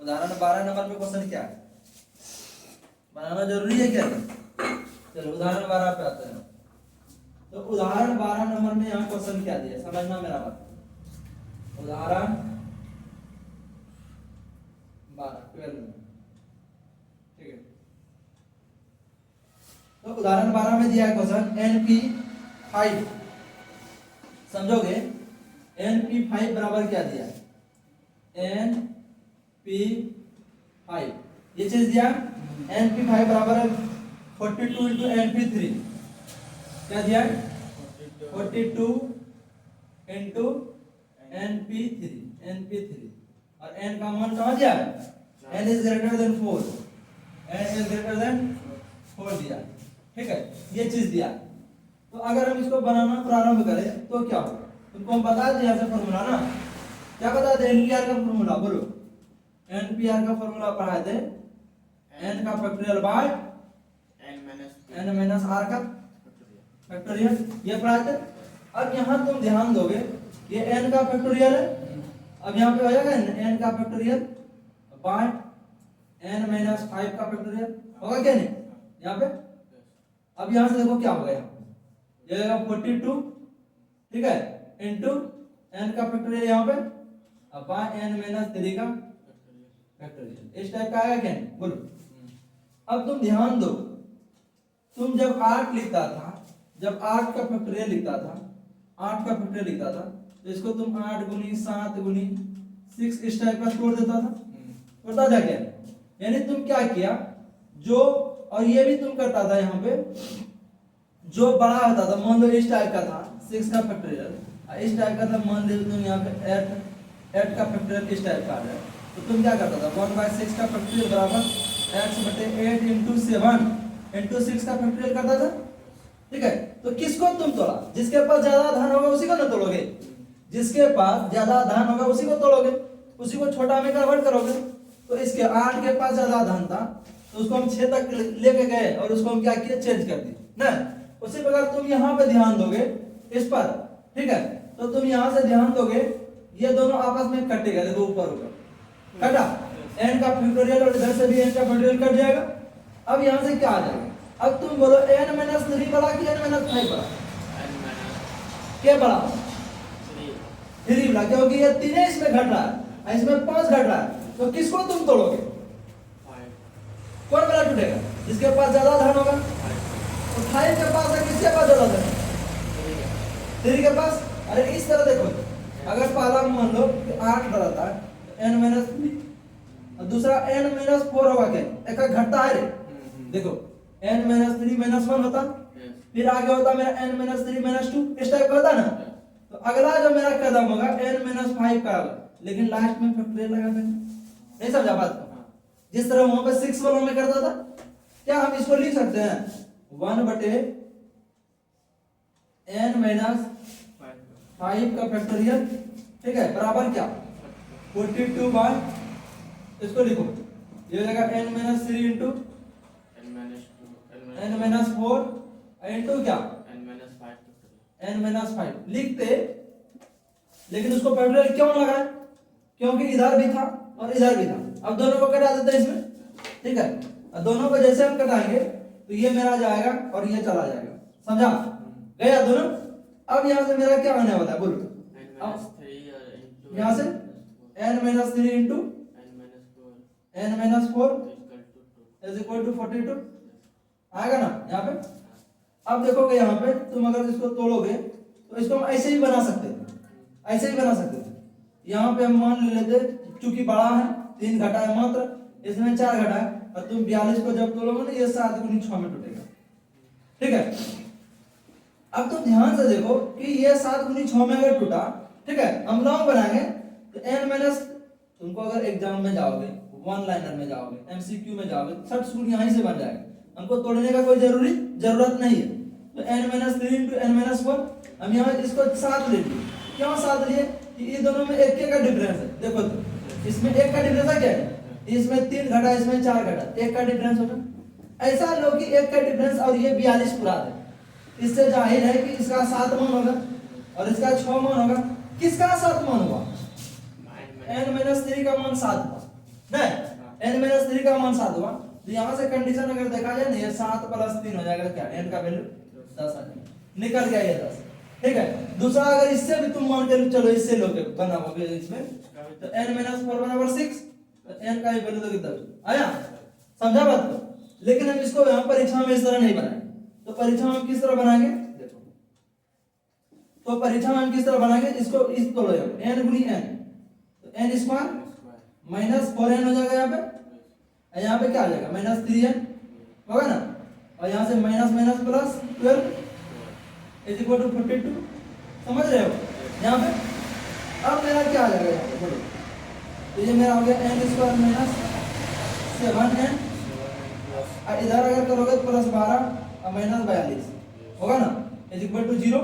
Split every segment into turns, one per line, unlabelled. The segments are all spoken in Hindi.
उदाहरण 12 नंबर पे क्वेश्चन क्या है, बनाना जरूरी है क्या? चलो उदाहरण 12 पे आते हैं। तो उदाहरण 12 नंबर में यहाँ क्वेश्चन क्या दिया, समझना मेरा बात। उदाहरण 12 में, ठीक है। तो उदाहरण 12 में दिया है क्वेश्चन NP5, समझोगे? NP5 बराबर क्या दिया है? NP5 ये चीज दिया, NP5 बराबर है 42 इंटू NP3। क्या दिया है? 42 इंटू NP3 और n का मान कहाँ दिया है? n is greater than 4, n is greater than 4 दिया, ठीक है। ये चीज दिया। तो अगर हम इसको बनाना प्रारंभ करें तो क्या होगा? तुमको हम बता दें यहाँ से फॉर्मूला ना, क्या बता दें? एनपीआर का फॉर्मूला बोलो। एनपीआर का फॉर्मूला पढ़ा दे, n का factorial by n minus r का फैक्टोरियल, ये पढ़ा दे। अब यहाँ तुम ध्यान दोगे ये n का फैक्टोरियल है, अब यहाँ पे हो जाएगा n का फैक्टोरियल बाय n माइनस 5 का फैक्टोरियल, होगा क्या नहीं यहाँ पे? अब यहाँ से देखो क्या होगा, ये होगा 42, ठीक है, इंटू n का फैक्टोरियल यहाँ पे अब बाय n माइनस 3 का फैक्टोरियल, इस टाइप का आएगा क्या नहीं? बोलो। अब तुम ध्यान दो, तुम जब 8 लिखता था, जब 8 का फैक्टोरियल लिखता था, 8 का फैक्टोरियल लिखता था, तो इसको तुम 8 गुनी 7 गुनी 6 इस टाइप का तोड़ देता था, तोड़ता था क्या? यानी तुम क्या किया, जो और ये भी तुम करता था यहाँ पे, जो बड़ा होता था, मान लो इस टाइप का था 6 का फैक्टोरियल, इस टाइप का था, मान लो तुम यहाँ पे 8 का फैक्टोरियल इस टाइप का है, तो तुम क्या करता था 1/6 का फैक्टोरियल बराबर x/8 इंटू 7 इंटू 6 का फैक्टोरियल करता था, ठीक है। तो किसको तुम तोड़ा? जिसके पास ज्यादा धन होगा उसी को ना तोड़ोगे, जिसके पास ज्यादा धन होगा उसी को तोड़ोगे, उसी को छोटा में कन्वर्ट करोगे। तो इसके 8 के पास ज्यादा धन था तो उसको हम 6 तक लेके गए और उसको हम क्या किया, चेंज कर दिए ना। उसी प्रकार तुम यहाँ पे ध्यान दोगे इस पर, ठीक है। तो तुम यहाँ से ध्यान दोगे, ये दोनों आपस में कटेगा, देखो ऊपर ऊपर कटा, n का फैक्टोरियल और इधर से भी n का फैक्टोरियल कट जाएगा। अब यहाँ से क्या आ जाएगा? अब तुम बोलो n माइनस 3 बड़ा कि n माइनस 5 बड़ा? क्या बड़ा? 3 बड़ा, क्योंकि ये 3 इसमें घट रहा है, इसमें 5 घट रहा है, तो किसको तुम तोड़ोगे? कौन बड़ा टूटेगा? जिसके पास ज्यादा धन होगा। तो 5 के पास है, किसके पास ज्यादा धन? 3 के पास। अरे इस तरह देखो, अगर पहला मान लो 8 बड़ा था n माइनस 3 और दूसरा n माइनस 4 होगा, क्या एक का घटता है रे? देखो n माइनस 3 माइनस 1 होता, फिर आगे होता मेरा n माइनस 3 माइनस 2, इस टाइप का होता ना। तो अगला जो मेरा कदम होगा n माइनस 5 का होगा, लेकिन लास्ट में फैक्टोरियल लगा देंगे, नहीं समझा बात को? जिस तरह वहां पे 6 वालों में करता था, क्या हम इसको लिख सकते हैं 1/n माइनस 5 का फैक्टोरियल, ठीक है, बराबर क्या 42 बाय, इसको लिखो, ये हो जाएगा n minus 3 into n minus 4 into क्या n माइनस 5 लिखते, लेकिन उसको फैक्टोरियल क्यों लगाए? क्योंकि इधर भी था और इधर भी था। अब दोनों को कटा देते हैं इसमें, ठीक है। अब दोनों को जैसे हम कटाएंगे तो ये मेरा जाएगा और ये चला जाएगा, समझा? गया दोनों। अब यहाँ से मेरा क्या होने वाला है बोलो? यहाँ से n minus 3 into n minus 4 is equal to 42 आएगा ना यहाँ पे। अब देखोगे यहाँ पे तुम अगर इसको तोड़ोगे तो इसको हम ऐसे ही बना सकते थे, ऐसे ही बना सकते थे। यहाँ पे हम मान लेते, चूंकि बड़ा है 3 घटा है मात्र, इसमें 4 घटा है, और तुम 42 को जब तोड़ोगे ना ये 7 गुनी 6 में टूटेगा, ठीक है। अब तुम ध्यान से देखो कि ये 7 गुनी 6 में अगर टूटा, ठीक है, हम लॉन्ग बनाएंगे तो n माइनस, तुमको अगर एग्जाम में जाओगे, वन लाइनर में जाओगे, एमसीक्यू में जाओगे, शॉर्ट स्कूल यहीं से बन जाएगा, हमको तोड़ने का कोई जरूरत नहीं है। तो n minus 3 into n minus 1, हम यहाँ इसको 7 ले लिए। क्यों 7 लिए? कि ये दोनों में 1 का डिफरेंस है। देखो तो इसमें 1 का डिफरेंस है, क्या है? इसमें 3 घटा, इसमें 4 घटा, 1 का डिफरेंस होगा। ऐसा लो कि 1 का डिफरेंस और ये 42 पूरा है, इससे जाहिर है कि इसका 7 मान होगा और इसका 6 मान होगा। किसका 7 मान हुआ? n माइनस 3 का मान 7 हुआ, नहीं n माइनस 3 का मान 7 हुआ, तो यहाँ से कंडीशन अगर देखा जाए ना ये 7 प्लस 3 हो जाएगा, क्या n का वैल्यू 10 आ जाएगा, निकल गया ये 10। ठीक है, दूसरा अगर इससे भी तुम मान के चलो, इससे लोगे बनाओगे इसमें, तो n माइनस 4 बराबर 6, तो n का भी वैल्यू दोगे 10 आया, समझा बात को। लेकिन हम इसको यहाँ परीक्षा में इस तरह नहीं बनाए, तो परीक्षा में किस तरह बनाएंगे देखो, तो परीक्षा में हम किस तरह बनाएंगे इसको, इस तो लो n गुनी n, तो n स्क्वायर माइनस 4n हो जाएगा यहाँ पे, और यहाँ पे क्या आ जाएगा माइनस 3n होगा ना, और यहाँ से minus minus plus 12 is equal to 42, समझ रहे हो यहाँ पे। अब मेरा क्या आ जाएगा यहाँ पे बोलो, तो ये मेरा हो गया n स्क्वायर माइनस 7n, और इधर अगर करोगे तो प्लस 12 और माइनस 42 होगा ना, इज इक्वल टू 0,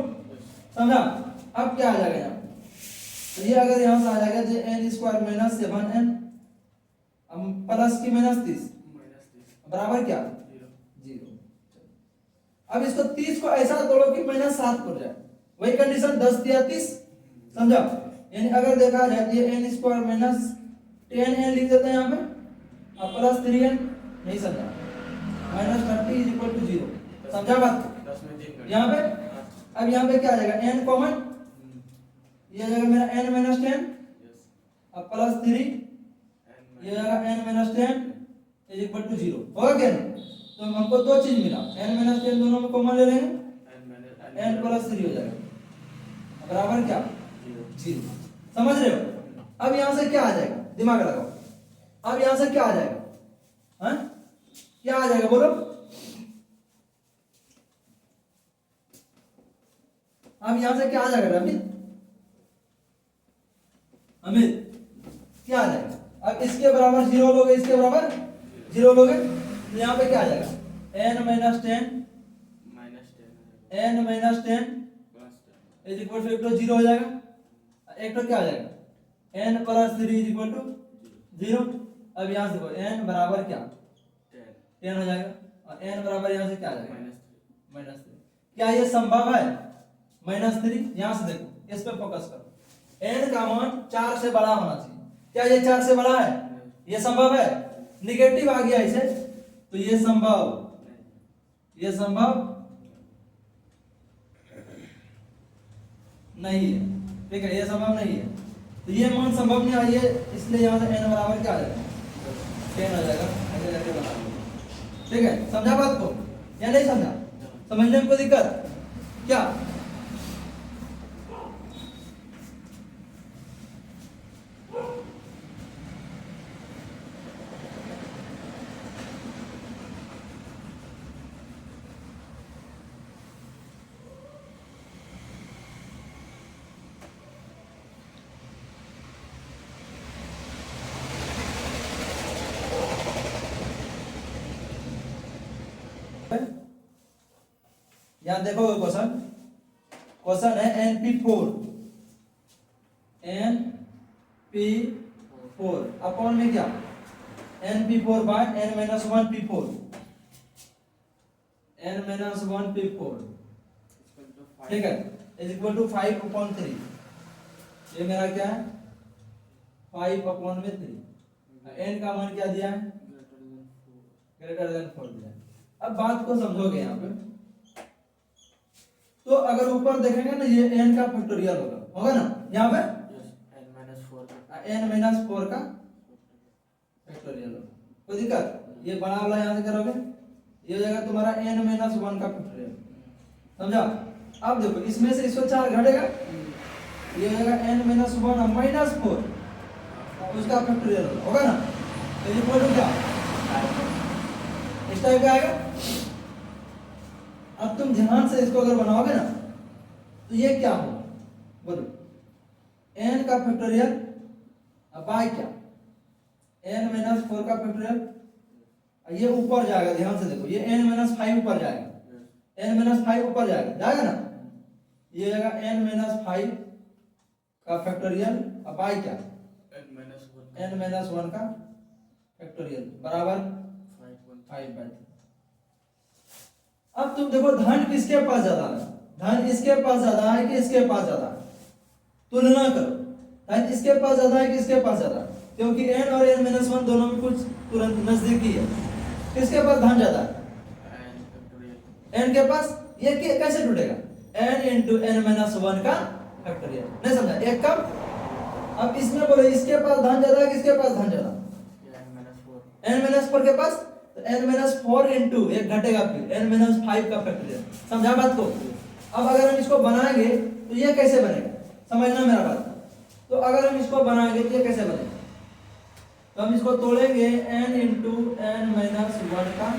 समझा। अब क्या आ जाएगा यहाँ, तो ये अगर यहाँ से आ जाएगा तो n square minus 7n plus की माइनस 30 बराबर क्या 0। अब इसको 30 को ऐसा तोड़ो कि माइनस 7 हो जाए, वही कंडीशन 10 दिया 30, समझा। यानी अगर देखा जाए ये n स्क्वायर माइनस 10n लिख देते हैं यहाँ पे, और प्लस 3n नहीं समझा, माइनस 30 इज इक्वल टू 0, समझा बात यहाँ पे। अब यहाँ पे क्या आ जाएगा n कॉमन, ये आ जाएगा मेरा n माइनस 10 और प्लस 3, ये आ जाएगा n minus 10 is equal to 0, होगा क्या नहीं। तो हमको दो चीज मिला, n माइनस 10 दोनों में कॉमन ले लेंगे, n प्लस 3 हो जाएगा बराबर क्या 0, समझ रहे हो। अब यहाँ से क्या आ जाएगा, दिमाग लगाओ, अब यहाँ से क्या आ जाएगा, हाँ क्या आ जाएगा बोलो, अब यहाँ से क्या आ जाएगा अमित, अमित क्या आ जाएगा। अब इसके बराबर 0 लोगे, इसके बराबर 0 लोगे, तो यहाँ पे क्या आ जाएगा n minus 10 n minus 10 is equal to एक तो 0 हो जाएगा, एक तो क्या आ जाएगा n plus 3 is equal to 0। अब यहाँ से देखो n बराबर क्या 10 हो जाएगा, और n बराबर यहाँ से क्या आ जाएगा माइनस 3। क्या ये संभव है माइनस 3, यहाँ से देखो इस पे फोकस करो, n का मान 4 से बड़ा होना चाहिए, क्या ये 4 से बड़ा है, ये संभव है, निगेटिव आ गया इसे, तो ये संभव नहीं है, ठीक है, ये संभव नहीं है, तो ये मान संभव नहीं है, इसलिए यहाँ से n बराबर क्या आ जाएगा 10 हो जाएगा, ऐसे करके बना लो, ठीक है, समझा बात को या नहीं समझा, समझने में कोई दिक्कत क्या। यहाँ देखो क्वेश्चन है NP4 अपॉन में क्या NP4 bye n minus 1 P4 ठीक है, इज इक्वल टू 5 अपॉन 3, ये मेरा क्या है 5 अपॉन में 3, n का मान क्या दिया है ग्रेटर देन 4 दिया है। अब बात को समझोगे यहाँ पे, तो अगर ऊपर देखेंगे ना ये n का फैक्टोरियल होगा ना, यहाँ पे n माइनस 4 का फैक्टोरियल होगा, कोई दिक्कत, ये बड़ा वाला यहाँ से करोगे ये हो जाएगा तुम्हारा n माइनस 1 का फैक्टोरियल, समझा। अब देखो इसमें से इसको 4 घटेगा, ये हो जाएगा n माइनस 1 और माइनस 4 उसका फैक्टोरियल होगा ना, तो ये इक्वल टू क्या इस टाइप का आएगा। अब तुम ध्यान से इसको अगर बनाओगे ना, तो ये क्या होगा बोलो n का फैक्टोरियल बाय क्या n माइनस 4 का फैक्टोरियल, ये ऊपर जाएगा, ध्यान से देखो ये n माइनस 5 ऊपर जाएगा, n माइनस 5 ऊपर जाएगा ना, ये जाएगा n माइनस 5 का फैक्टोरियल बाय क्या n माइनस 1 का फैक्टोरियल बराबर 5/3। अब तुम देखो धन किसके पास ज्यादा है, धन इसके पास ज्यादा है कि इसके पास ज्यादा है, तुलना करो, धन इसके पास ज्यादा है कि इसके पास ज्यादा है, क्योंकि n और n-1 दोनों में कुछ तुरंत नजदीकी है। किसके पास धन ज्यादा है? n के पास। ये कैसे टूटेगा? n इंटू n-1 का फैक्टोरियल। नहीं समझा? एक कम। अब इसमें बोलो इसके पास धन ज्यादा है, किसके पास धन ज्यादा? n-4 के पास। तो n-4 इंटू एक घटेगा, फिर n-5 का फैक्टोरियल। समझा बात को? अब अगर हम इसको बनाएंगे तो ये कैसे बनेगा, समझना मेरा बात। तो अगर हम इसको बनाएंगे तो ये कैसे बनेगा, तो हम इसको तोड़ेंगे n इंटू n-1 का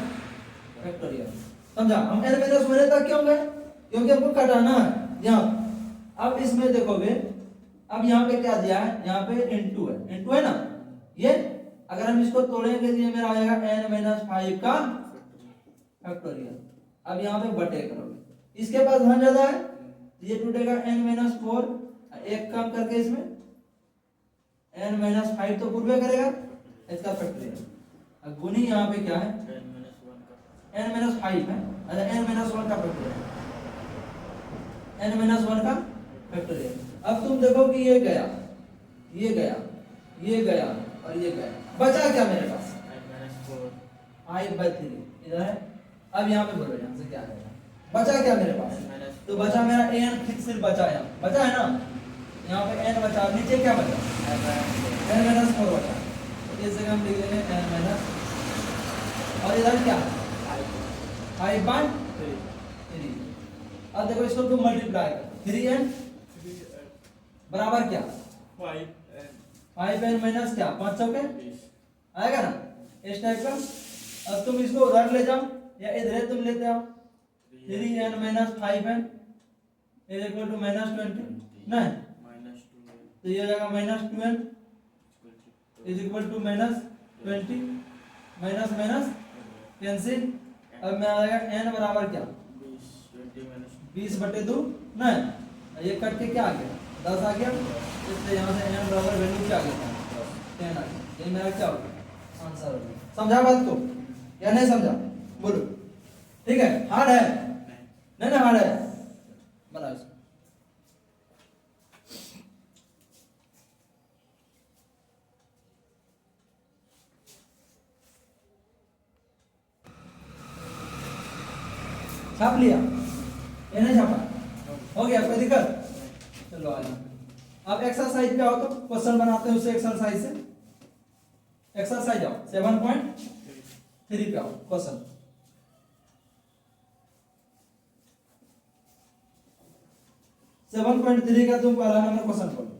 फैक्टोरियल। समझा? हम n-1 तक क्यों गए? क्योंकि हमको घटाना है यहाँ। अब इसमें देखोगे, अब यहाँ पे क्या दिया है, यहाँ पे n2 है, n2 है ना। ये अगर हम इसको तोड़ेंगे तो ये मेरा आएगा n-5 का फैक्टोरियल। अब यहाँ पे बटे करोगे, इसके पास धन ज्यादा है, ये टूटेगा n-4, एक कम करके इसमें n-5 तो पूर्व करेगा इसका फैक्टोरियल। अब गुनी यहाँ पे क्या है, n-5 है, अच्छा n-1 का फैक्टोरियल, n-1 का फैक्टोरियल। अब तुम देखो कि ये गया, ये गया, ये गया और ये गया, बचा क्या मेरे पास? 5/3 इधर है। अब यहाँ पे बोलो, यहाँ से क्या आएगा, बचा क्या मेरे पास? तो बचा मेरा n सिर्फ बचा, यहाँ बचा है ना, यहाँ पे n बचा, नीचे क्या बचा? n-4 बचा। तो इस जगह हम लिख देंगे n- और इधर क्या? 5/3। अब देखो इसको तुम मल्टीप्लाई कर, 3n बराबर क्या? 5n माइनस क्या, 5 चौके आएगा ना, इस टाइप का। अब तुम इसको उधर ले जाओ या इधर तुम लेते आओ, 3n minus 5n is equal to -20 नहीं, तो ये जाएगा -2n is equal to -20, minus minus cancel. अब में आएगा n बराबर क्या, 20/2 नहीं, ये कट के क्या आ गया, 10 आ गया। इसलिए यहाँ से n बराबर वैल्यू क्या आ गया, 10 आ गया। ये मेरा क्या होगा, आंसर होगा। समझा बात को या नहीं समझा? बोलो। ठीक है, हार्ड है नहीं ना, हार्ड है, बनाओ इसको। छाप लिया, ये नहीं छापा, हो गया, कोई दिक्कत? चलो आगे। अब एक्सरसाइज पे आओ, तो क्वेश्चन बनाते हैं उसे एक्सरसाइज से। एक्सरसाइज आओ 7.3 पे आओ, क्वेश्चन 7.3 का तुम पहला नंबर क्वेश्चन पढ़ो।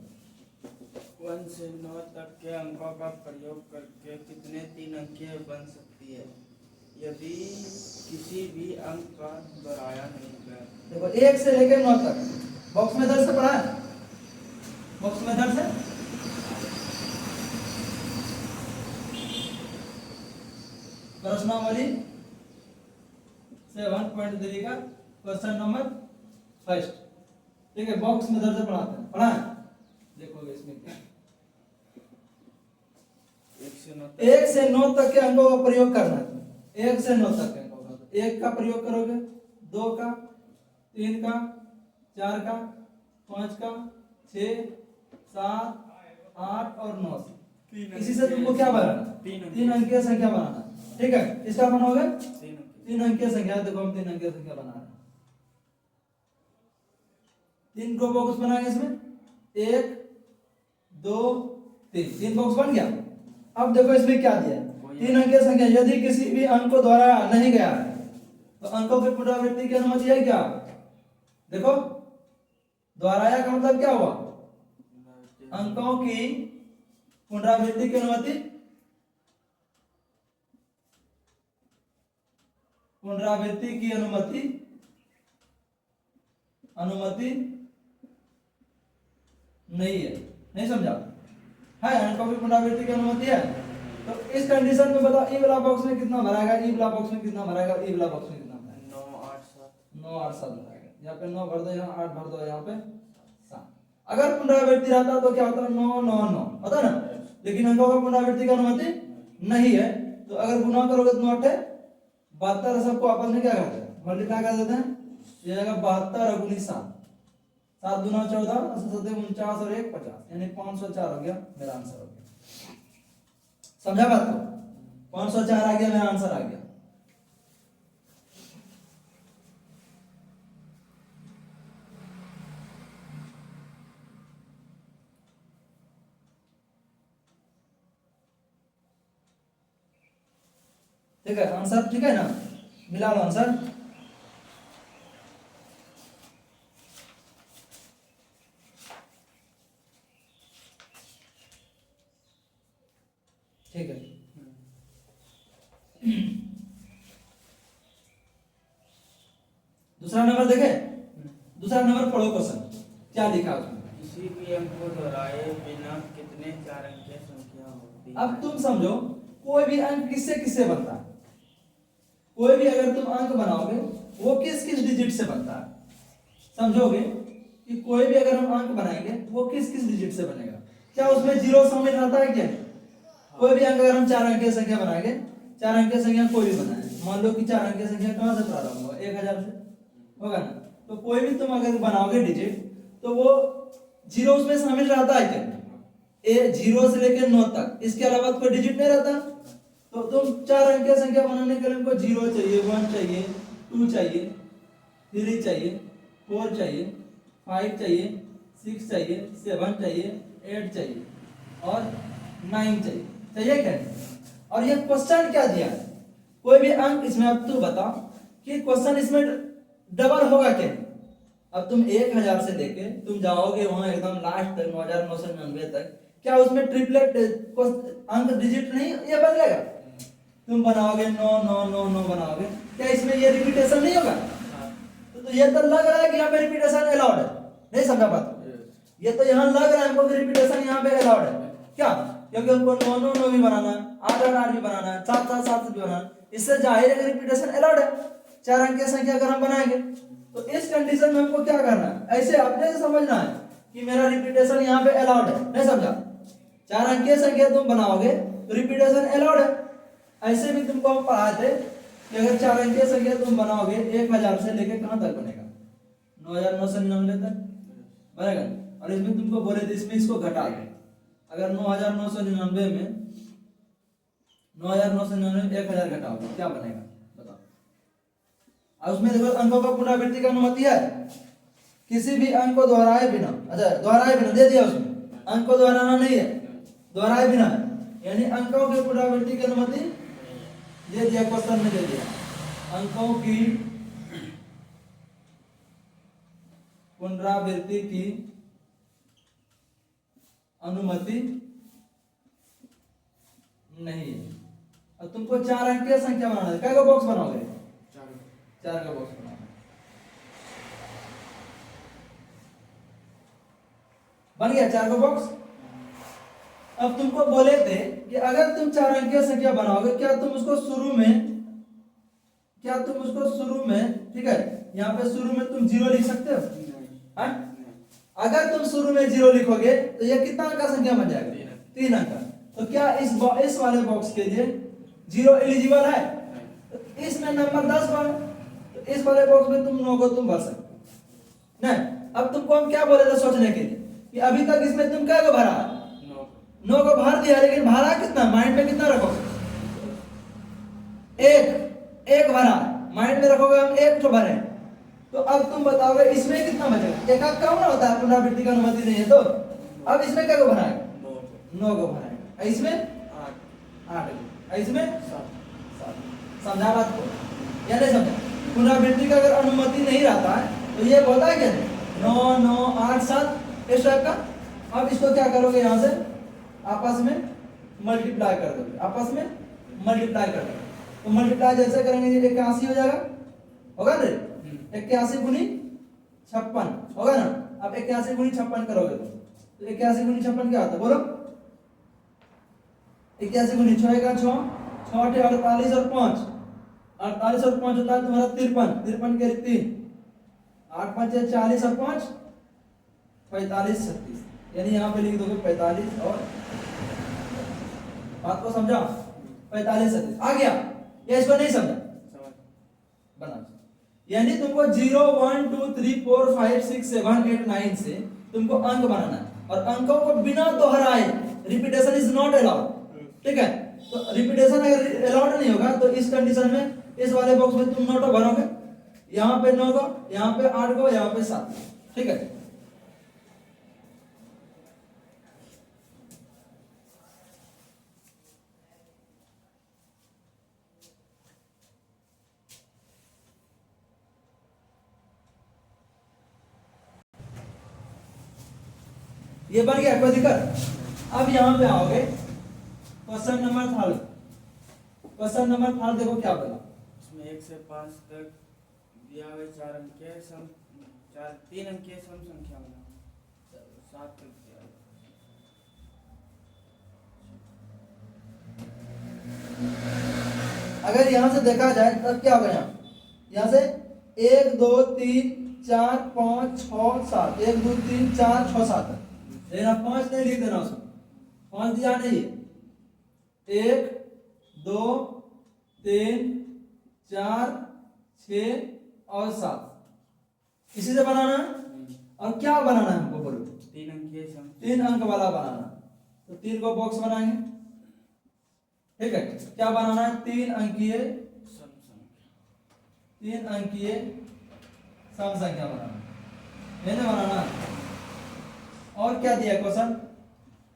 1 से 9 तक के अंकों का प्रयोग करके कितने 3 अंकीय बन सकती है यदि किसी भी अंक का दोहराया नहीं गया?
देखो 1 से लेकर 9 तक बॉक्स में दर्ज से पढ़ा है, बॉक्स में दर्ज है। प्रश्नावली 7.3 का क्वेश्चन नंबर फर्स्ट, ठीक है, बॉक्स में दर्ज से पढ़ाते हैं, पढ़ा है। देखोगे इसमें क्या, 1 से 9 तक के अंकों का प्रयोग करना है। 1 से 9 तक के अंकों का, 1 का प्रयोग करोगे, 2 का, 3 का, 4 का, 5 का, 6, 7, 8 और 9 से। इसी से तुमको क्या बनाना, 3 अंकीय संख्या बनाना, ठीक है। इसका बनाओगे 3 अंकीय संख्या। देखो हम 3 अंकीय संख्या बना रहे हैं, 3 को बॉक्स बनाएंगे इसमें, 1 2 3, 3 बॉक्स बन गया। अब देखो इसमें क्या दिया है, 3 अंकीय संख्या, यदि किसी भी अंक को द्वारा नहीं गया है तो अंकों की पुनरावृत्ति की अनुमति है क्या? देखो दोहराया का मतलब क्या हुआ, अंकों की पुनरावृत्ति की अनुमति, पुनरावृत्ति की अनुमति, अनुमति नहीं है, नहीं समझा है, अंकों की पुनरावृत्ति की अनुमति है। तो इस कंडीशन में बताओ ई वाला बॉक्स में कितना भराएगा, ई वाला बॉक्स में कितना भराएगा, ई वाला बॉक्स में कितना भराएगा? 9 8 7 भराएगा। यहाँ पे 9 भर दो, यहाँ 8 भर दो, यहाँ पे 7। अगर पुनरावृत्ति रहता तो क्या होता, 9 9 9 होता ना, लेकिन अंकों का पुनरावृत्ति की अनुमति नहीं है। तो अगर गुना करोगे तो 9 8 72, सबको आपस में क्या करते हैं, मल्टीप्लाई कर देते हैं। ये जाएगा 72 और 19 7, 7 दूना 14, 7 49 और 1 50, यानी 504 हो गया, मेरा आंसर हो गया। समझा बात को? 504 आ गया, मेरा आंसर आ गया। ठीक है, आंसर ठीक है ना? मिला लो आंसर। ठीक है, दूसरा नंबर देखे। दूसरा नंबर पढ़ो क्वेश्चन क्या लिखा उसमें।
किसी भी अंक को दोहराए बिना कितने 4 अंकीय संख्या होती है?
अब तुम समझो, कोई भी अंक किससे किससे बनता है। कोई भी अगर तुम अंक बनाओगे वो किस किस डिजिट से बनता है, समझोगे कि कोई भी अगर हम अंक बनाएंगे वो किस किस डिजिट से बनेगा। क्या उसमें जीरो शामिल रहता है क्या? कोई भी अंक अगर हम 4 अंकीय संख्या बनाएंगे, 4 अंकीय संख्या कोई भी बनाए, मान लो कि 4 अंकीय संख्या कहां से प्रारंभ होगा, 1000 से होगा ना। तो कोई भी तुम अगर बनाओगे डिजिट तो वो जीरो उसमें शामिल रहता है क्या? 0 से लेकर 9 तक, इसके अलावा कोई डिजिट नहीं रहता। तो तुम 4 अंकीय संख्या बनाने के लिए हमको 0 चाहिए, 1 चाहिए, 2 चाहिए, 3 चाहिए, 4 चाहिए, 5 चाहिए, 6 चाहिए, 7 चाहिए, 8 चाहिए और 9 चाहिए क्या? और ये क्वेश्चन क्या दिया है? कोई भी अंक इसमें, अब तू बता कि क्वेश्चन इसमें डबल होगा क्या? अब तुम 1000 से लेके तुम जाओगे वहां एकदम लास्ट तक 9999 तक, क्या उसमें ट्रिपलेट अंक डिजिट नहीं ये बदलेगा? तुम बनाओगे 9999 बनाओगे, क्या इसमें ये रिपीटेशन नहीं होगा? तो ये तो लग रहा है कि यहाँ पे रिपीटेशन अलाउड है, नहीं समझा बात? ये तो यहाँ लग रहा है हमको कि रिपीटेशन यहाँ पे अलाउड है क्या? क्योंकि हमको 999 भी बनाना है, 888 भी बनाना है, 777 भी बनाना है, इससे जाहिर है रिपीटेशन अलाउड है। 4 अंकीय संख्या अगर हम बनाएंगे तो इस कंडीशन में हमको क्या करना है, ऐसे अपने से समझना है कि मेरा रिपीटेशन यहाँ पे अलाउड है, नहीं समझा? 4 अंकीय संख्या तुम बनाओगे तो रिपीटेशन अलाउड है। ऐसे भी तुमको हम पढ़ाए थे कि अगर 4 अंकीय संख्या तुम बनाओगे 1000 से लेकर कहां तक बनेगा, 9999 तक बनेगा। और इसमें तुमको बोले थे इसमें इसको घटा दो, अगर 9999 में 9999 1000 घटाओगे क्या बनेगा बताओ? और उसमें देखो अंकों का पुनरावृत्ति का अनुमति है, किसी भी अंक को दोहराए बिना, अच्छा दोहराए बिना दे दिया उसमें, अंक को दोहराना नहीं है, दोहराए बिना, यानी अंकों की पुनरावृत्ति की अनुमति दे दिया, क्वेश्चन में दे दिया अंकों की पुनरावृत्ति की अनुमति नहीं है। अब तुमको 4 अंकीय संख्या बनाना है, क्या का बॉक्स बनाओगे? 4 का बॉक्स बनाओगे, बन गया 4 का बॉक्स। अब तुमको बोले थे कि अगर तुम 4 अंकीय संख्या बनाओगे, क्या तुम उसको शुरू में, ठीक है, यहाँ पे शुरू में तुम 0 लिख सकते हो? अगर तुम शुरू में 0 लिखोगे तो ये कितना अंक का संख्या बन जाएगा? 3 अंक का। तो क्या इस वाले बॉक्स के लिए 0 एलिजिबल है? तो इसमें नंबर 10 बार, तो इस वाले बॉक्स में तुम 9 को तुम भर सकते हो नहीं। अब तुमको हम क्या बोले थे सोचने के लिए कि अभी तक इसमें तुम क्या को भरा? 9 को भर दिया, लेकिन भरा कितना? माइंड में कितना रखोगे? एक भरा, माइंड में रखोगे हम 1 तो भरे। तो अब तुम बताओगे इसमें कितना बचेगा? एक कम ना होता है, पुनरावृत्ति की अनुमति नहीं है। तो अब इसमें क्या को बनाएगा? 9 को बनाएगा, इसमें 8, इसमें 7। समझा बात को या नहीं समझा? पुनरावृत्ति का अगर अनुमति नहीं रहता है तो ये बोलता है क्या? 9 9 8 7 इस टाइप का। अब इसको क्या करोगे, यहाँ से आपस में मल्टीप्लाई कर दोगे, आपस में मल्टीप्लाई कर दोगे। तो मल्टीप्लाई जैसे करेंगे 81 हो जाएगा, होगा ना? 81 गुनी 56 होगा ना? अब 81 गुनी 56 करोगे तो 81 गुनी 56 क्या होता है बोलो? 81 गुनी 6 का 6, 6 48 और 5, 48 और 5 होता है तुम्हारा 53, 53 के 3, 8 5 40 और 5 45 36, यानी यहाँ पे लिख दोगे 45 और बात को समझा? 45 36 आ गया या इसको नहीं समझा? बना, यानी तुमको 0 1 2 3 4 5 6 7 8 9 से तुमको अंक बनाना है, और अंकों को बिना दोहराए, रिपीटेशन इज नॉट अलाउड, ठीक है? तो रिपीटेशन अगर अलाउड नहीं होगा तो इस कंडीशन में इस वाले बॉक्स में तुम 9 भरोगे, यहाँ पे 9 को, यहाँ पे 8 को, यहाँ पे 7, ठीक है। ये बन गया, कोई दिक्कत। अब यहाँ पे आओगे क्वेश्चन नंबर 3। क्वेश्चन नंबर 3 देखो क्या बोला।
इसमें 1 से 5 तक दिया हुआ 4 अंक के सम 3 अंक के सम संख्या बनाओ। 7 तक दिया
है। अगर यहाँ से देखा जाए तब क्या होगा, यहाँ से 1 2 3 4 5 6 7, 1 2 3 4 6 7, लेकिन आप 5 नहीं लिख देना उसमें, 5 दिया नहीं, 1 2 3 4 6 और 7, इसी से बनाना है। और क्या बनाना है हमको बोलो?
3 अंक के सम
3 अंक वाला बनाना। तो 3 को बॉक्स बनाएंगे, ठीक है। क्या बनाना है? 3 अंकीय
सम संख्या,
3 अंकीय सम संख्या बनाना, मैंने बनाना। और क्या दिया क्वेश्चन?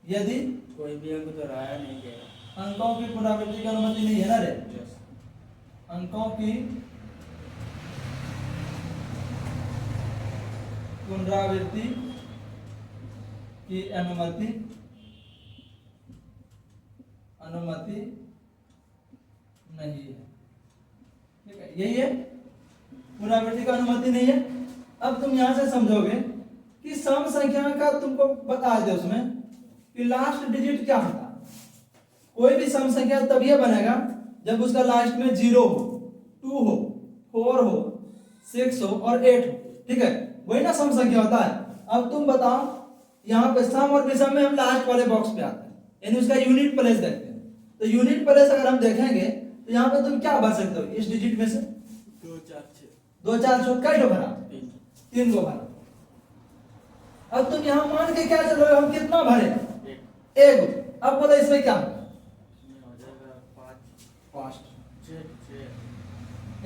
यदि
कोई भी अंक दोहराया नहीं गया,
अंकों की पुनरावृत्ति की अनुमति नहीं है ना रे,
यस,
अंकों की पुनरावृत्ति की अनुमति नहीं है, ठीक है। यही है, पुनरावृत्ति का अनुमति नहीं है। अब तुम यहां से समझोगे कि सम संख्या का तुमको बता दे उसमें कि लास्ट डिजिट क्या होता है। कोई भी सम संख्या तब यह बनेगा जब उसका लास्ट में 0 हो, 2 हो, 4 हो, 6 हो और 8 हो, ठीक है। वही ना सम संख्या होता है। अब तुम बताओ, यहाँ पे सम और विषम में हम लास्ट वाले बॉक्स पे आते हैं, यानी उसका यूनिट प्लेस देखते हैं। तो यूनिट प्लेस अगर हम देखेंगे तो यहाँ पे तुम क्या भर सकते हो इस डिजिट में से?
2 4 6,
2 4 6 कई को भरा?
3
3 को भरा। अब तुम यहाँ मान के क्या चल रहे हो, हम कितना भरे? 1। अब बोलो इसमें क्या होगा?
हो जाएगा 5
5
6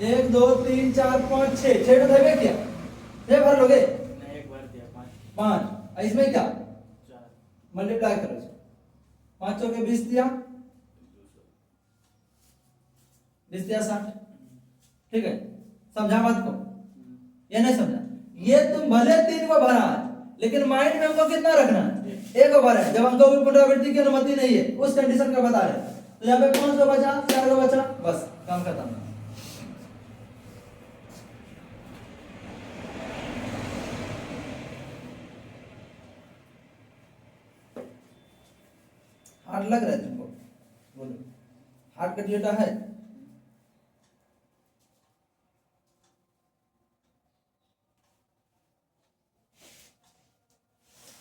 1 2 3 4 5 6 6 तो देवे क्या 6 भर लोगे?
नहीं, एक बार दिया
5। इसमें क्या
4
मल्टीप्लाई करो इसको, 5 के 20 दिया, 20 दिया 60, ठीक है। समझा बात को? ये नहीं समझा? ये तुम भले 3 को भरा है, लेकिन माइंड में हमको कितना रखना है? 1 को भरा है। जब अंकों की पुनरावृत्ति की अनुमति नहीं है उस कंडीशन का बता रहे, तो यहाँ पे 5 को बचा, 4 को बचा, बस काम खत्म। हार्ड लग रहा है तुमको? बोलो, हार्ड का डेटा है?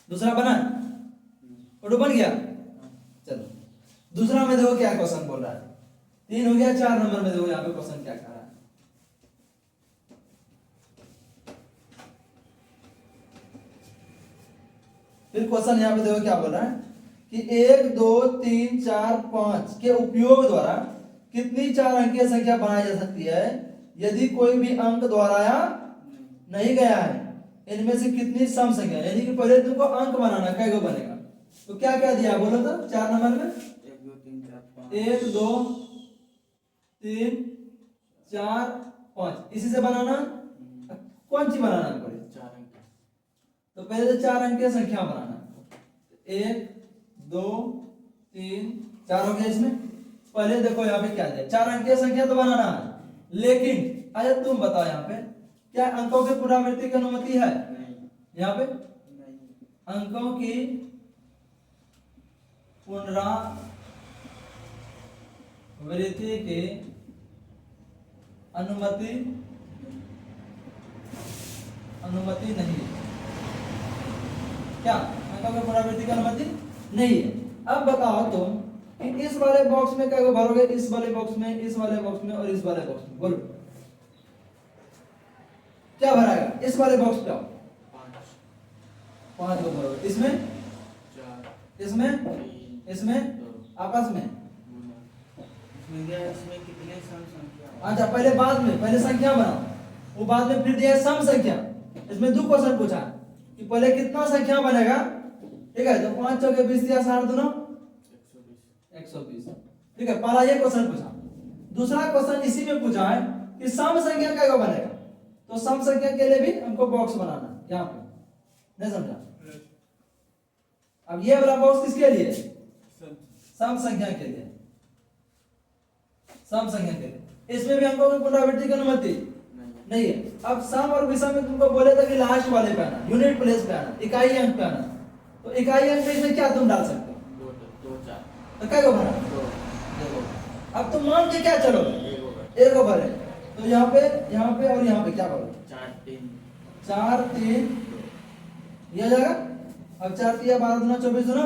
दूसरा बना? फोटो बन गया? चलो दूसरा में देखो क्या क्वेश्चन बोल रहा है। 3 हो गया, 4 नंबर में देखो यहाँ पे क्वेश्चन क्या कह रहा है। फिर क्वेश्चन यहाँ पे देखो क्या बोल रहा है कि 1 2 3 4 5 के उपयोग द्वारा कितनी 4 अंकीय संख्या बनाई जा सकती है यदि कोई भी अंक दोहराया नहीं गया है। इनमें से कितनी सम संख्या, यानी कि पहले तुमको अंक बनाना, कै गो बनेगा? तो क्या क्या दिया बोलो तो 4 नंबर में?
1 2 3 4 5
1 2 3 4 5, इसी से बनाना। कौन सी बनाना है पहले?
4 अंक।
तो पहले तो 4 अंकीय संख्या बनाना। 1 2 3 4 हो गया इसमें। पहले देखो यहाँ पे क्या दिया, 4 अंकीय संख्या तो बनाना है, लेकिन अरे तुम बताओ यहाँ पे क्या अंकों की पुनरावृत्ति की अनुमति है?
नहीं,
यहाँ पे
नहीं,
अंकों की पुनरावृत्ति की अनुमति नहीं है। क्या अंकों की पुनरावृत्ति की अनुमति नहीं है? अब बताओ तुम कि इस वाले बॉक्स में क्या भरोगे? इस वाले बॉक्स में, इस वाले बॉक्स में और इस वाले बॉक्स में, बोलो क्या भराएगा? इस वाले बॉक्स पे आओ, 5 को भरोगे। इसमें
4
इसमें
3
इसमें
2
आपस में
इसमें दिया है, इसमें कितने सम संख्या है?
अच्छा पहले संख्या बनाओ, वो बाद में फिर दिया है सम संख्या। इसमें दो क्वेश्चन पूछा है कि पहले कितना संख्या बनेगा, ठीक है, तो 5 चौके 20 या 60 दूना 120, ठीक है, पहला ये क्वेश्चन पूछा। दूसरा क्वेश्चन इसी में पूछा है कि सम संख्या कैसे बनेगा, तो सम संख्या के लिए भी हमको बॉक्स बनाना है यहाँ पे, नहीं समझा? अब ये वाला बॉक्स किसके लिए? सम संख्या के लिए, सम संख्या के लिए। इसमें भी हमको कोई पुनरावृत्ति की अनुमति नहीं है। अब सम और विषम में तुमको बोले था कि लास्ट वाले पे आना, यूनिट प्लेस पे आना, इकाई अंक पे आना, तो इकाई अंक पे इसमें क्या तुम डाल सकते हो?
2 4
तो क्या बना? देखो अब तुम मान के क्या चलो, एक ओवर है, तो यहाँ पे और यहाँ पे क्या करो? 4 3 दिया जाएगा। अब 4 3 12 दूना 24 दूना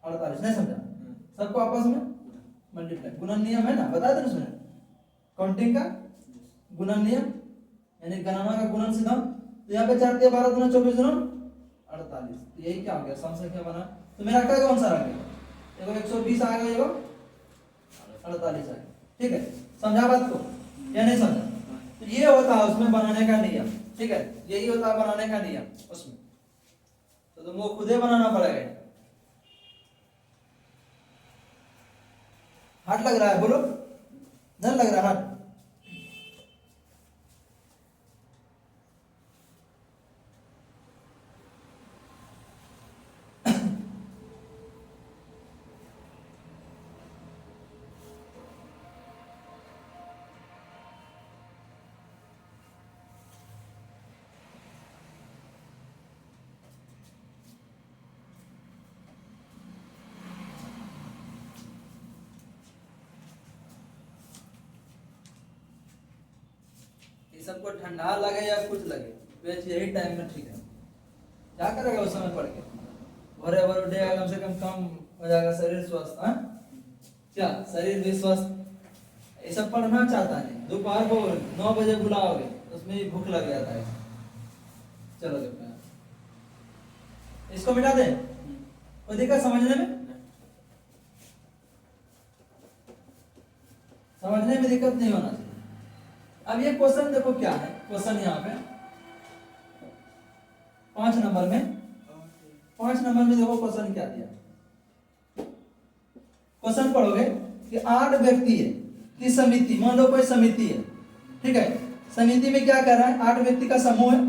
48, नहीं समझा? सबको आपस में मल्टीप्लाई, गुणन नियम है ना, बता दे उसमें काउंटिंग का गुणन नियम, यानी गणना का गुणन सिद्धांत। तो यहाँ पे 4 3 12 दूना 24 दूना 48, तो यही क्या हो गया? सम संख्या बना। तो मेरा क्या कौन सा आ गया? देखो 120 आ गया, देखो 48 आ गया, ठीक है, समझा बात को या नहीं समझा? तो ये होता है उसमें बनाने का नियम, ठीक है, यही होता है बनाने का नियम उसमें, तो तुमको खुद ही बनाना पड़ेगा। हाथ लग रहा है, बोलो, नहीं लग रहा हाथ? सबको ठंडा लगे या कुछ लगे, वेच यही टाइम में ठीक है। क्या करेगा उस समय पढ़ के? भरे भर उठेगा, कम से कम हो जाएगा शरीर स्वस्थ, हाँ क्या शरीर भी स्वस्थ। ये सब पढ़ना चाहता नहीं, दोपहर को 9 बजे बुलाओगे उसमें ही भूख लग जाता है। चलो देखते हैं, इसको मिटा दें, कोई दिक्कत समझने में? समझने में दिक्कत नहीं होना चाहिए। अब ये क्वेश्चन देखो क्या है, क्वेश्चन यहाँ पे 5 नंबर में, 5 नंबर में देखो क्वेश्चन क्या दिया। क्वेश्चन पढ़ोगे कि 8 व्यक्ति है की समिति, मान लो कोई समिति है, ठीक है, समिति में क्या कर रहा है? 8 व्यक्ति का समूह है।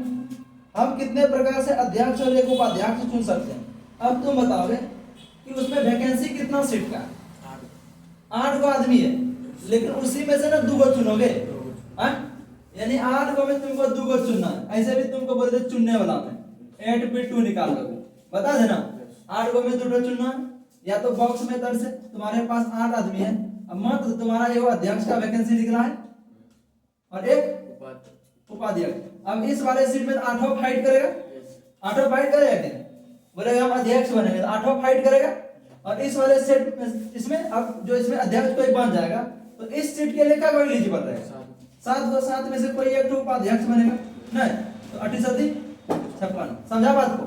हम कितने प्रकार से अध्यक्ष और एक उपाध्यक्ष चुन सकते हैं? अब तुम बताओगे कि उसमें वैकेंसी कितना सीट का? 8 को आदमी है, लेकिन उसी में से ना 2 को चुनोगे, यानी 8 को में तुमको 2 को चुनना है। ऐसे भी तुमको बोल दे चुनने वाला में 8p2 निकाल दोगे, बता देना। 8 को में 2 को चुनना है, या तो बॉक्स में तरह से तुम्हारे पास 8 आदमी है, अब मात्र तुम्हारा एक अध्यक्ष का वैकेंसी निकला है और एक उपाध्यक्ष। अब इस वाले सीट में 8 फाइट करेगा, 8 फाइट करेगा कि बोलेगा हम अध्यक्ष बनेंगे, तो 8 फाइट करेगा। और इस वाले सीट में इसमें अब जो इसमें अध्यक्ष कोई बन जाएगा, तो इस सीट के लिए क्या कोई एलिजिबल रहेगा? 7 में से कोई एक उपाध्यक्ष बनेगा, नहीं तो 8 56। समझा बात को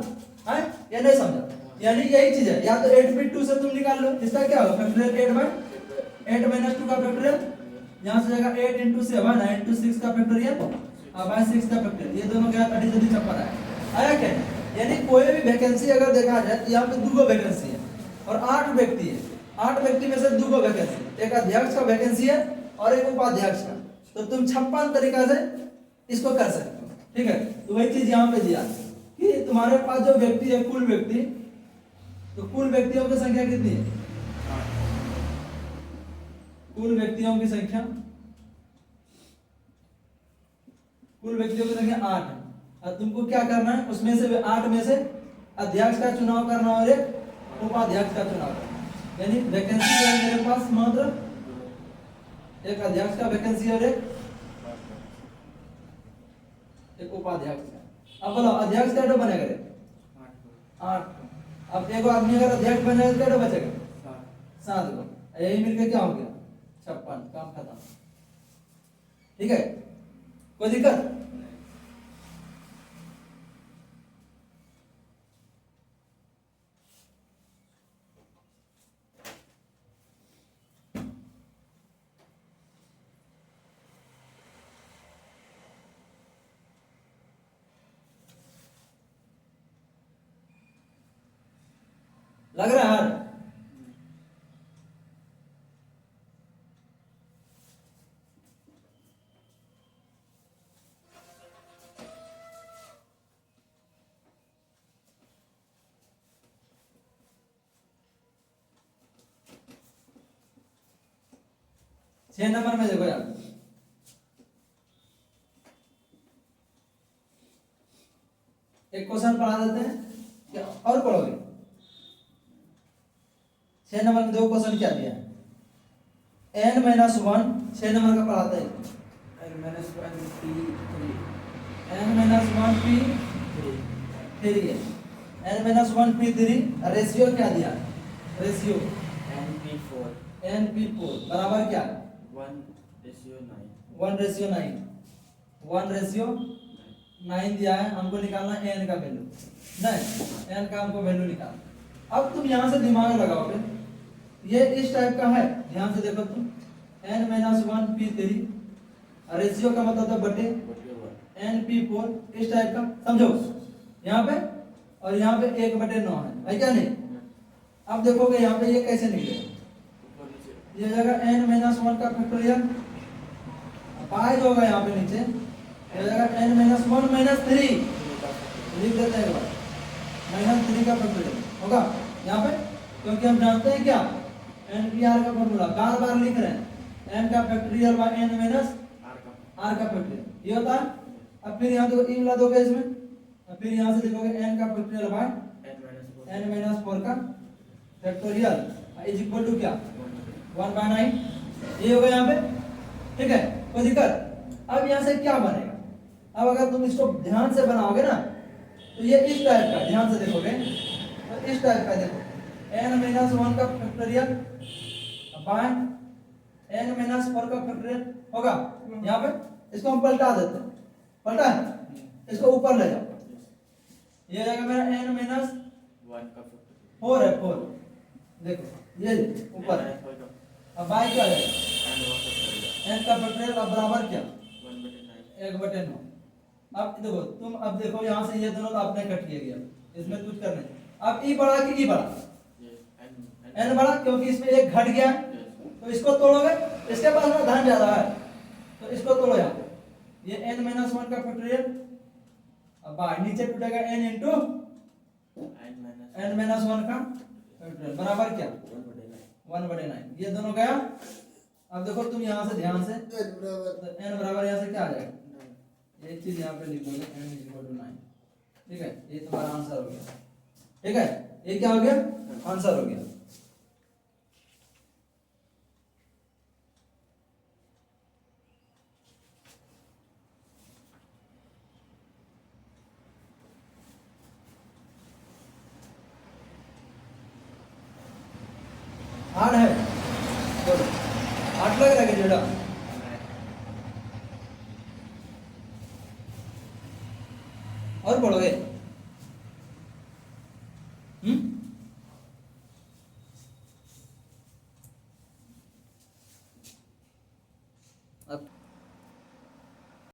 है या नहीं समझा? यानी यही चीज है, या तो 8p2 से तुम निकाल लो, इसका क्या होगा फैक्टोरियल 8 - 2 का फैक्टोरियल, यहां से जाएगा 8 × 7 × 6 का फैक्टोरियल और बाय 6 का फैक्टोरियल, ये दोनों क्या 8 56 आया क्या? यानी कोई भी वैकेंसी अगर देखा जाए तो यहाँ पे 2 वैकेंसी है और 8 व्यक्ति है, 8 व्यक्ति में से 2 वैकेंसी, एक अध्यक्ष का वैकेंसी है और एक उपाध्यक्ष का, तो तुम 56 तरीका से इसको कर सकते हो, ठीक है। तो वही चीज यहाँ पे दिया कि तुम्हारे पास जो व्यक्ति है, कुल व्यक्ति, तो कुल व्यक्तियों की संख्या कितनी है? कुल व्यक्तियों की संख्या, कुल व्यक्तियों की संख्या 8 है। और तुमको क्या करना है, उसमें से 8 में से अध्यक्ष का चुनाव करना और एक उपाध्यक्ष का चुनाव करना। यानी वैकेंसी है मेरे पास मात्र एक अध्यक्ष का वैकेंसी और एक उपाध्यक्ष का। अब बोलो अध्यक्ष क्या बनेगा? 8। अब एक आदमी अगर अध्यक्ष बनेगा तो क्या बचेगा? 7 को, यही मिलकर क्या हो गया? 56। काम खत्म, ठीक है, कोई दिक्कत? 6 नंबर में देखो यार, एक क्वेश्चन पढ़ा देते हैं क्या और पढ़ोगे? 6 नंबर में दो क्वेश्चन क्या दिया है? n माइनस 1 6 नंबर का पढ़ाते हैं।
n minus 1 p3
n minus 1 p 3 है। n माइनस 1 p 3 रेशियो क्या दिया है? Ratio
n p4
n p 4 बराबर क्या?
1:9
1:9 1:9 दिया है। हमको निकालना है n का वैल्यू, नहीं n का हमको वैल्यू निकालना। अब तुम यहाँ से दिमाग लगाओगे, ये इस टाइप का है, ध्यान से देखो तुम, n माइनस 1 p 3 रेशियो का मतलब था बटे n p 4 इस टाइप का, समझो यहाँ पे, और यहाँ पे 1/9 है क्या नहीं? अब देखोगे यहाँ पे ये कैसे निकलेगा, ये जगह n माइनस 1 का फैक्टोरियल पाई जो होगा यहाँ पे नीचे, ये जगह n माइनस 1 माइनस 3 लिख देते हैं एक बार, -3 का फैक्टोरियल होगा यहाँ पे, क्योंकि हम जानते हैं क्या NPR का फॉर्मूला बार बार लिख रहे हैं, n का factorial by n minus r का फैक्टोरियल, ये होता है। अब फिर यहाँ देखो मिला दोगे इसमें, अब फिर यहाँ से देखोगे n का फैक्टोरियल बाय n माइनस 4 का फैक्टोरियल इज इक्वल टू क्या 1/9, ये होगा यहाँ पे, ठीक है, कोई दिक्कत? अब यहाँ से क्या बनेगा? अब अगर तुम इसको ध्यान से बनाओगे ना, तो ये इस टाइप का, ध्यान से देखोगे तो इस टाइप का, देखो n माइनस 1 का फैक्टोरियल बाय n माइनस 4 का फैक्टोरियल होगा यहाँ पे। इसको हम पलटा देते हैं, पलटा है, इसको ऊपर ले जाओ, ये जाएगा मेरा n माइनस 4 है, 4 देखो ये ऊपर है। अब बाय क्या जाएगा n का फैक्टोरियल, अब बराबर क्या 1/9। अब देखो तुम, अब देखो यहाँ से ये दोनों तो आपने कट किया गया, इसमें कुछ करना नहीं। अब ई बड़ा कि ई बड़ा? n बड़ा, क्योंकि इसमें एक घट गया है, तो इसको तोड़ोगे, इसके पास में धन ज्यादा है तो इसको तोड़ो यहाँ पे, ये n माइनस 1 का फैक्टोरियल, अब बाहर नीचे टूटेगा n इंटू n माइनस 1 का फैक्टोरियल बराबर क्या 1/9, ये दोनों गया। अब देखो तुम यहाँ से ध्यान से, तो n बराबर यहाँ से क्या आ जाएगा, एक चीज यहाँ पे लिख दोगे n इक्वल टू 9, ठीक है, ये तुम्हारा आंसर हो गया, ठीक है, ये क्या हो गया आंसर हो गया। हार्ड है, बोलो 8 लग रहा है जेड़ा, और पढ़ोगे?